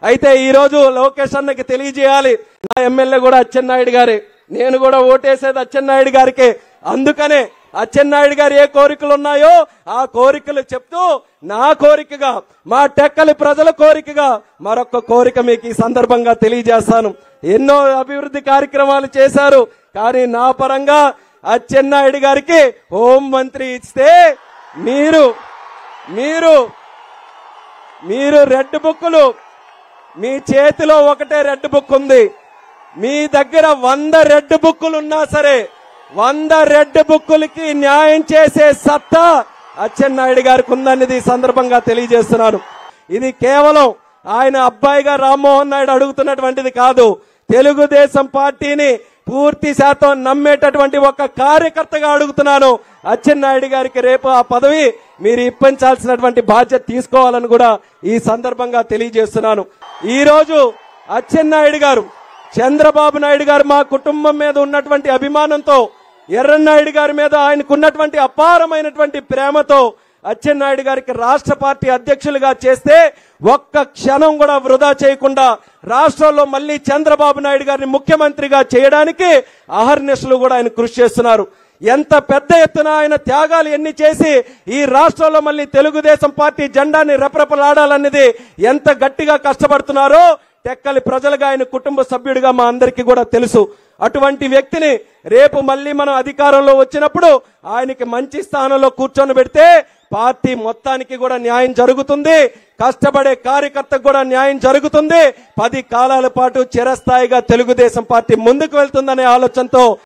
అయితే ఈ రోజు లోకేష్ అన్నకి తెలియజేయాలి, నా ఎమ్మెల్యే కూడా అచ్చెన్నాయుడు గారే, నేను కూడా ఓటేసేది అచ్చెన్నాయుడు గారికే. అందుకనే అచ్చెన్నాయుడు గారు ఏ కోరికలు ఉన్నాయో ఆ కోరికలు చెప్తూ నా కోరికగా, మా టెక్కలి ప్రజల కోరికగా మరొక కోరిక మీకు ఈ సందర్భంగా తెలియజేస్తాను. ఎన్నో అభివృద్ధి కార్యక్రమాలు చేశారు, కానీ నా పరంగా అచ్చెన్నాయుడు గారికి హోం మంత్రి ఇస్తే మీరు రెడ్ బుక్కులు, మీ చేతిలో ఒకటే రెడ్ బుక్ ఉంది, మీ దగ్గర 100 రెడ్ బుక్కులు ఉన్నా సరే 100 రెడ్ బుక్కులకి న్యాయం చేసే సత్తా అచ్చెన్నాయుడు గారికి ఉందనేది ఈ సందర్భంగా తెలియజేస్తున్నాను. ఇది కేవలం ఆయన అబ్బాయిగా రామ్మోహన్ నాయుడు అడుగుతున్నటువంటిది కాదు, తెలుగుదేశం పార్టీని పూర్తి శాతం నమ్మేటటువంటి ఒక కార్యకర్తగా అడుగుతున్నాను. అచ్చెన్నాయుడు గారికి రేపు ఆ పదవి మీరు ఇప్పించాల్సినటువంటి బాధ్యత తీసుకోవాలని కూడా ఈ సందర్భంగా తెలియజేస్తున్నాను. ఈ రోజు అచ్చెన్నాయుడు గారు, చంద్రబాబు నాయుడు గారు మా కుటుంబం మీద ఉన్నటువంటి అభిమానంతో, ఎర్రన్నాయుడు గారి మీద ఆయనకున్నటువంటి అపారమైనటువంటి ప్రేమతో అచ్చెన్నాయుడు గారికి రాష్ట్ర పార్టీ అధ్యక్షులుగా చేస్తే ఒక్క క్షణం కూడా వృధా చేయకుండా రాష్ట్రంలో మళ్లీ చంద్రబాబు నాయుడు గారిని ముఖ్యమంత్రిగా చేయడానికి అహర్నిశలు కూడా ఆయన కృషి చేస్తున్నారు. ఎంత పెద్ద ఎత్తున ఆయన త్యాగాలు ఎన్ని చేసి ఈ రాష్ట్రంలో మళ్లీ తెలుగుదేశం పార్టీ జెండాని రెపరెపలాడాలన్నది ఎంత గట్టిగా కష్టపడుతున్నారో టెక్కలి ప్రజలుగా, ఆయన కుటుంబ సభ్యుడిగా మా అందరికీ కూడా తెలుసు. అటువంటి వ్యక్తిని రేపు మళ్లీ మనం అధికారంలో వచ్చినప్పుడు ఆయనకి మంచి స్థానంలో కూర్చొని పెడితే పార్టీ మొత్తానికి కూడా న్యాయం జరుగుతుంది, కష్టపడే కార్యకర్తకు కూడా న్యాయం జరుగుతుంది, 10 కాలాల పాటు చిరస్థాయిగా తెలుగుదేశం పార్టీ ముందుకు వెళ్తుందనే ఆలోచనతో